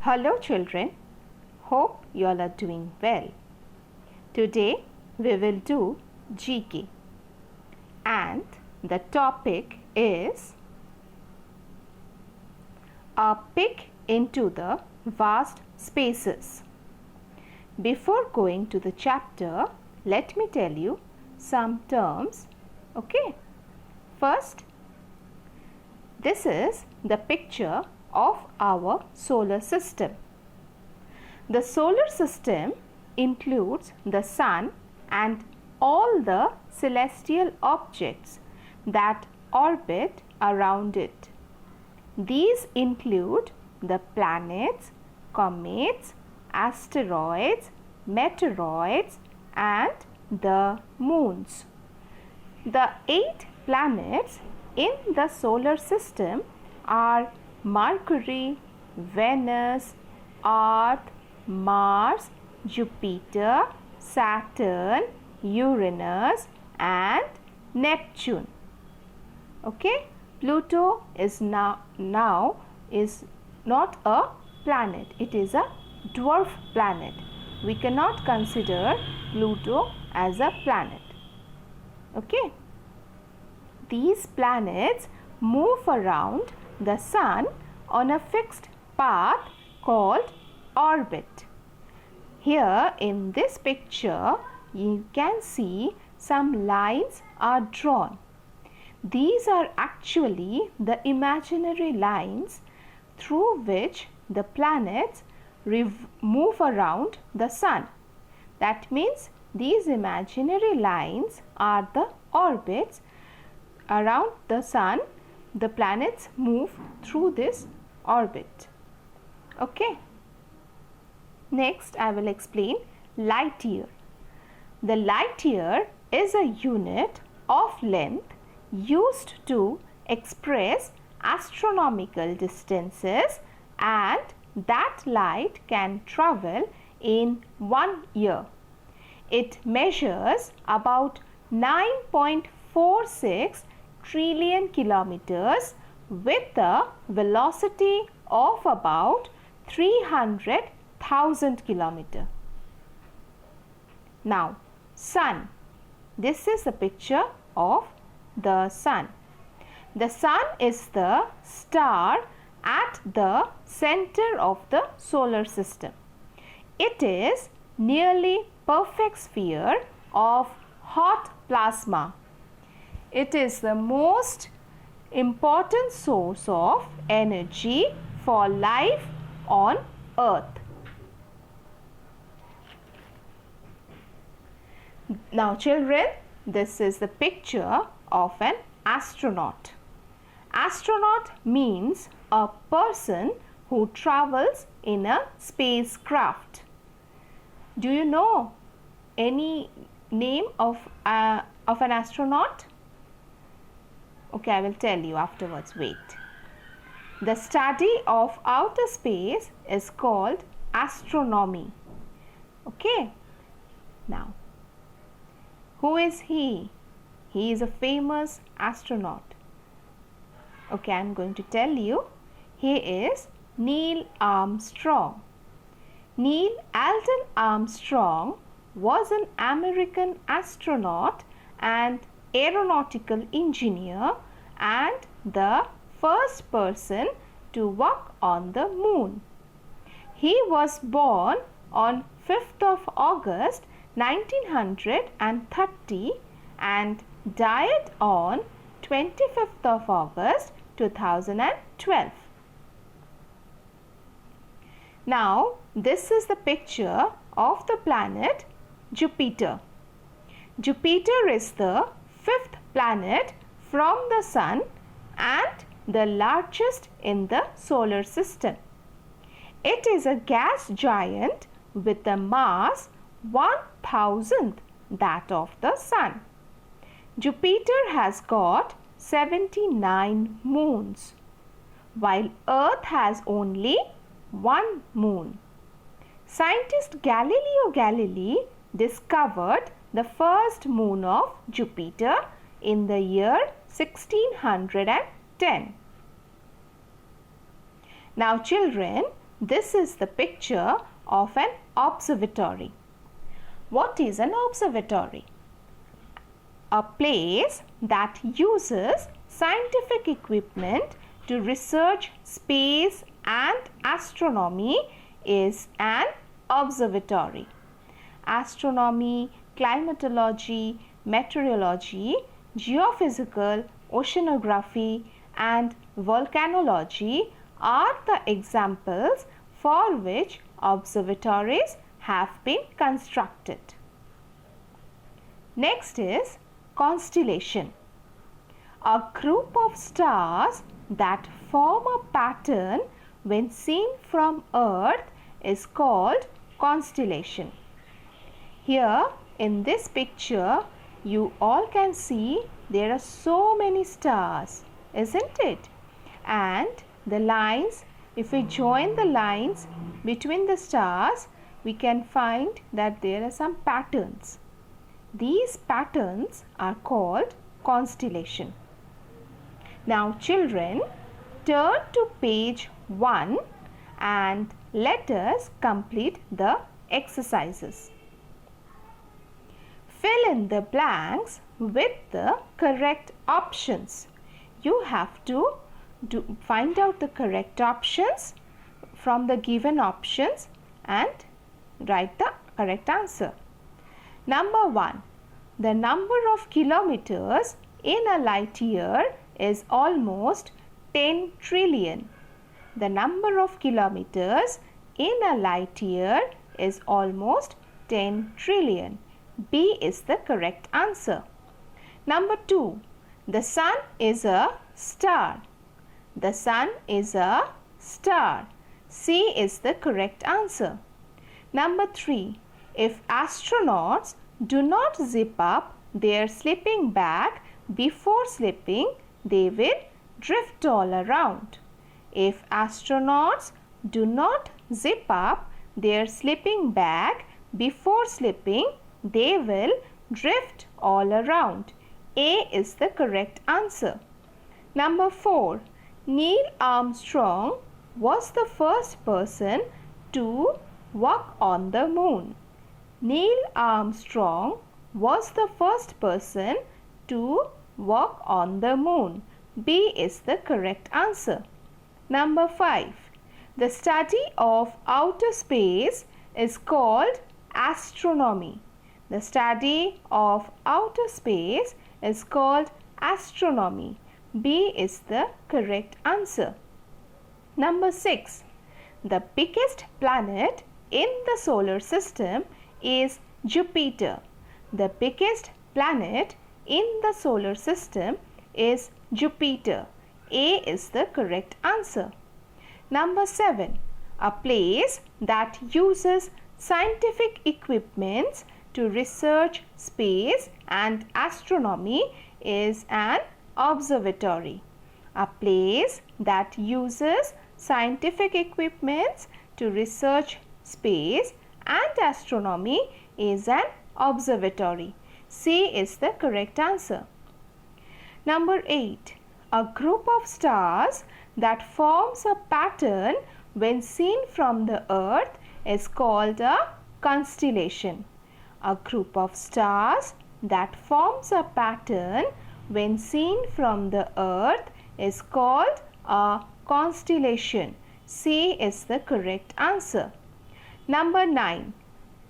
Hello children, hope you all are doing well. Today we will do GK and the topic is a peek into the vast spaces. Before going to the chapter, let me tell you some terms. Okay. First, this is the picture of our solar system. The solar system includes the sun and all the celestial objects that orbit around it. These include the planets, comets, asteroids, meteoroids, and the moons. The 8 planets in the solar system are Mercury, Venus, Earth, Mars, Jupiter, Saturn, Uranus, and Neptune. Okay, Pluto is now is not a planet. It is a dwarf planet. We cannot consider Pluto as a planet. Okay. These planets move around the sun on a fixed path called orbit. Here in this picture, you can see some lines are drawn. These are actually the imaginary lines through which the planets move around the sun. That means these imaginary lines are the orbits around the sun. The planets move through this orbit. Okay. Next, I will explain light year. The light year is a unit of length used to express astronomical distances, and that light can travel in 1 year. It measures about 9.46 trillion kilometers with a velocity of about 300,000 kilometers. Now, sun. This is a picture of the sun. The sun is the star at the center of the solar system. It is nearly perfect sphere of hot plasma. It is the most important source of energy for life on Earth. Now children, this is the picture of an astronaut. Astronaut means a person who travels in a spacecraft. Do you know any name of an astronaut? Okay, I will tell you afterwards. Wait. The study of outer space is called astronomy. Okay. Now, who is he? He is a famous astronaut. Okay, I am going to tell you. He is Neil Armstrong. Neil Alden Armstrong was an American astronaut and aeronautical engineer and the first person to walk on the moon. He was born on 5th of August 1930 and died on 25th of August 2012. Now, this is the picture of the planet Jupiter. Jupiter is the 5th planet from the sun and the largest in the solar system. It is a gas giant with a mass 1,000th that of the sun. Jupiter has got 79 moons, while Earth has only 1 moon. Scientist Galileo Galilei discovered the first moon of Jupiter in the year 1610. Now children, this is the picture of an observatory. What is an observatory? A place that uses scientific equipment to research space and astronomy is an observatory. Astronomy, climatology, meteorology, geophysical, oceanography, and volcanology are the examples for which observatories have been constructed. Next is constellation. A group of stars that form a pattern when seen from Earth is called constellation. Here in this picture, you all can see there are so many stars, isn't it? And the lines, if we join the lines between the stars, we can find that there are some patterns. These patterns are called constellation. Now children, turn to page 1 and let us complete the exercises. Fill in the blanks with the correct options. You have to find out the correct options from the given options and write the correct answer. Number 1. The number of kilometers in a light year is almost 10 trillion. The number of kilometers in a light year is almost 10 trillion. B is the correct answer. Number 2. The sun is a star. The sun is a star. C is the correct answer. Number 3. If astronauts do not zip up their sleeping bag before sleeping, they will drift all around. If astronauts do not zip up their sleeping bag before sleeping, they will drift all around. A is the correct answer. Number 4. Neil Armstrong was the first person to walk on the moon. Neil Armstrong was the first person to walk on the moon. B is the correct answer. Number 5. The study of outer space is called astronomy. The study of outer space is called astronomy. B is the correct answer. Number 6. The biggest planet in the solar system is Jupiter. The biggest planet in the solar system is Jupiter. A is the correct answer. Number 7. A place that uses scientific equipments to research space and astronomy is an observatory. A place that uses scientific equipments to research space and astronomy is an observatory. C is the correct answer. Number 8. A group of stars that forms a pattern when seen from the Earth is called a constellation. A group of stars that forms a pattern when seen from the Earth is called a constellation. C is the correct answer. Number 9.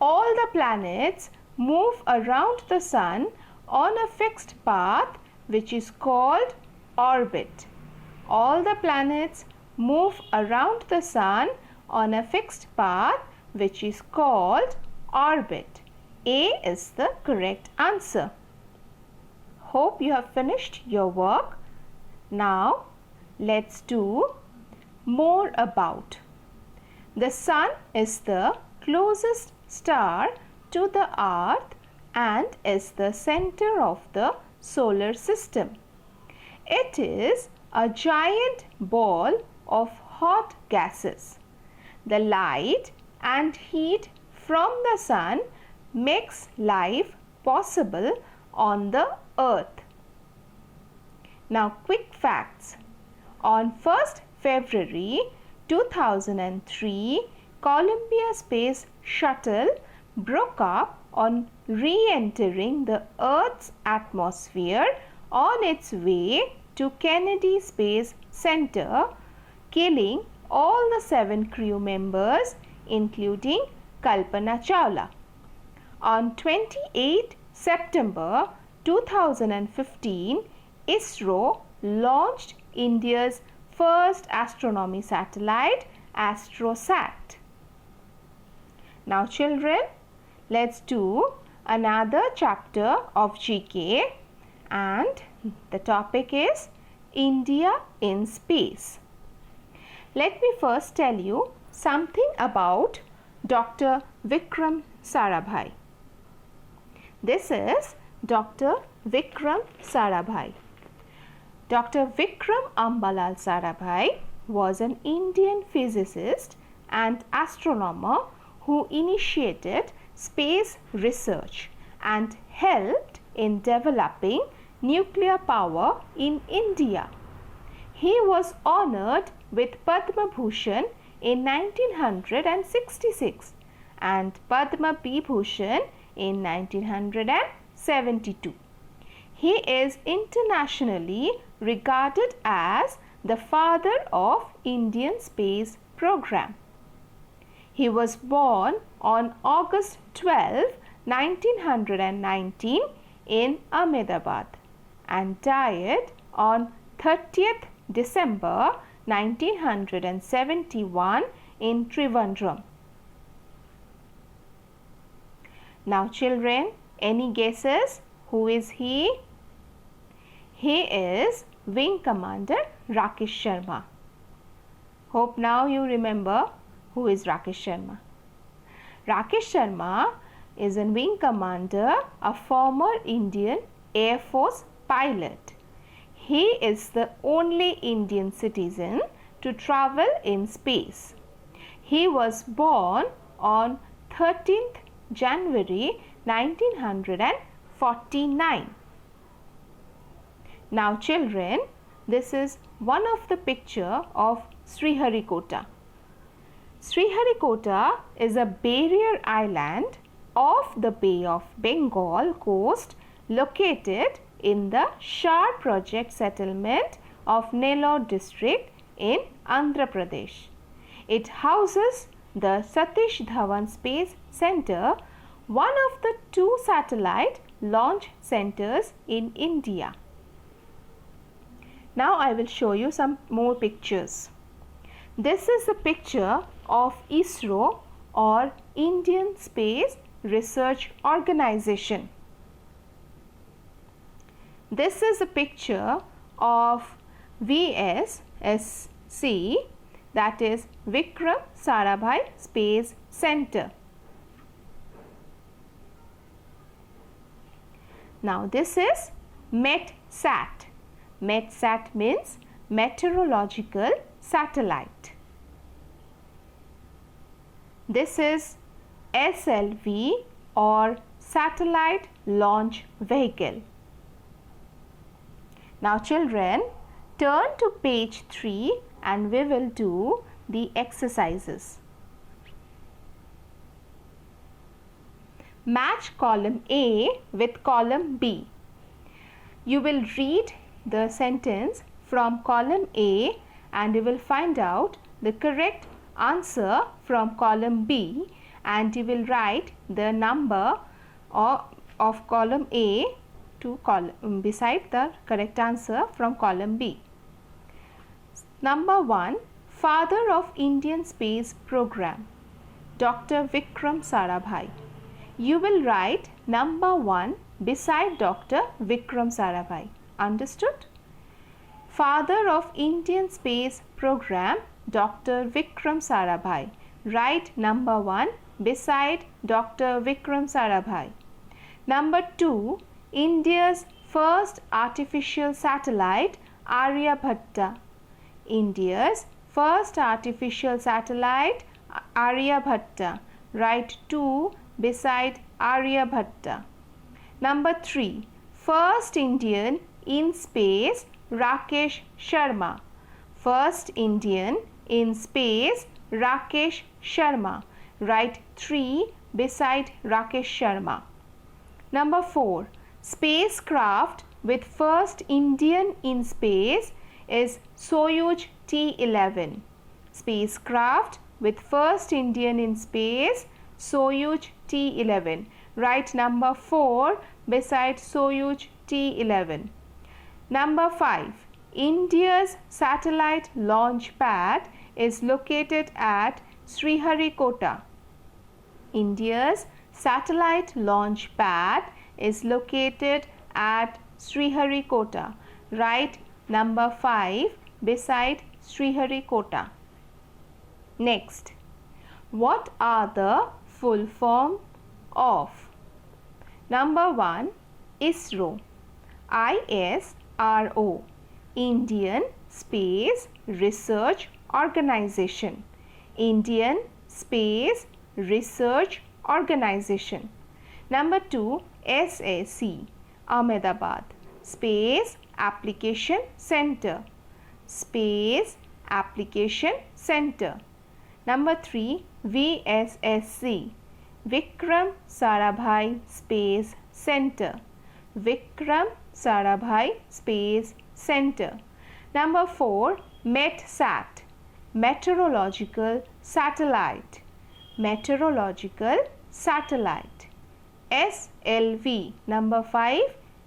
All the planets move around the Sun on a fixed path which is called orbit. All the planets move around the Sun on a fixed path which is called orbit. A is the correct answer. Hope you have finished your work. Now let's do more about. The Sun is the closest star to the Earth and is the center of the solar system. It is a giant ball of hot gases. The light and heat from the Sun makes life possible on the Earth. Now quick facts. On 1st February 2003, Columbia Space Shuttle broke up on re-entering the Earth's atmosphere on its way to Kennedy Space Center, killing all the 7 crew members, including Kalpana Chawla. On 28 September 2015, ISRO launched India's first astronomy satellite, AstroSat. Now children, let's do another chapter of GK, and the topic is India in Space. Let me first tell you something about Dr. Vikram Sarabhai. This is Dr. Vikram Sarabhai. Dr. Vikram Ambalal Sarabhai was an Indian physicist and astronomer who initiated space research and helped in developing nuclear power in India. He was honored with Padma Bhushan in 1966 and Padma Bhushan in 1972. He is internationally regarded as the father of Indian space program. He was born on August 12, 1919 in Ahmedabad and died on 30th December 1971 in Trivandrum. Now children, any guesses? Who is he? He is Wing Commander Rakesh Sharma. Hope now you remember who is Rakesh Sharma. Rakesh Sharma is a Wing Commander, a former Indian Air Force pilot. He is the only Indian citizen to travel in space. He was born on 13th January 1949. Now children, this is one of the picture of Sriharikota. Sriharikota is a barrier island off the Bay of Bengal coast located in the Shar project settlement of Nellore district in Andhra Pradesh. It houses the Satish Dhawan Space Center, one of the 2 satellite launch centers in India. Now I will show you some more pictures. This is a picture of ISRO, or Indian Space Research Organization. This is a picture of VSSC, that is Vikram Sarabhai Space Center. Now this is METSAT. METSAT means meteorological satellite. This is SLV, or satellite launch vehicle. Now children, turn to page 3 and we will do the exercises. Match column A with column B. You will read the sentence from column A and you will find out the correct answer from column B, and you will write the number of column A to column beside the correct answer from column B. Number 1, Father of Indian Space Program, Dr. Vikram Sarabhai. You will write number 1 beside Dr. Vikram Sarabhai. Understood? Father of Indian Space Program, Dr. Vikram Sarabhai. Write number 1 beside Dr. Vikram Sarabhai. Number 2, India's first artificial satellite, Aryabhatta. India's first artificial satellite, Aryabhatta. Write 2 beside Aryabhatta. Number 3, first Indian in space, Rakesh Sharma. First Indian in space Rakesh Sharma. Write 3 beside Rakesh Sharma. Number 4. Spacecraft with first Indian in space is Soyuz T-11. Spacecraft with first Indian in space, Soyuz T-11. Write number 4 beside Soyuz T-11. Number 5. India's satellite launch pad is located at Sriharikota. India's satellite launch pad is located at Sriharikota. Write number 5 beside Sriharikota. Next, what are the full form of? Number 1, ISRO. ISRO, Indian Space Research Organization. Indian Space Research Organization. Number 2, SAC, Ahmedabad, Space Application Center. Space Application Center. Number 3, VSSC, Vikram Sarabhai Space Center. Vikram Sarabhai Space Center. Number 4, METSAT, Meteorological Satellite. Meteorological Satellite. SLV, number 5,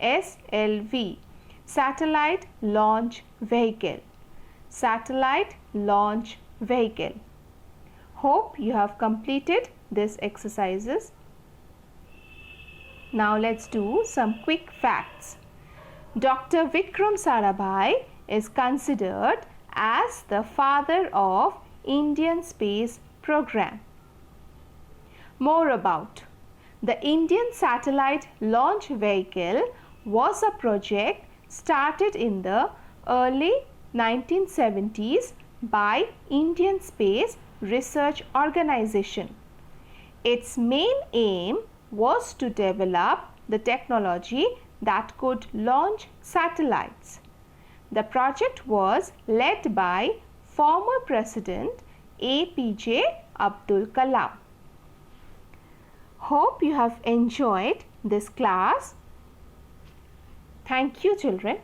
SLV, Satellite Launch Vehicle. Satellite Launch Vehicle. Hope you have completed these exercises. Now let's do some quick facts. Dr. Vikram Sarabhai is considered as the father of Indian space program. More about the Indian Satellite Launch Vehicle was a project started in the early 1970s by Indian Space Research Organization. Its main aim was to develop the technology that could launch satellites. The project was led by former President APJ Abdul Kalam. Hope you have enjoyed this class. Thank you, children.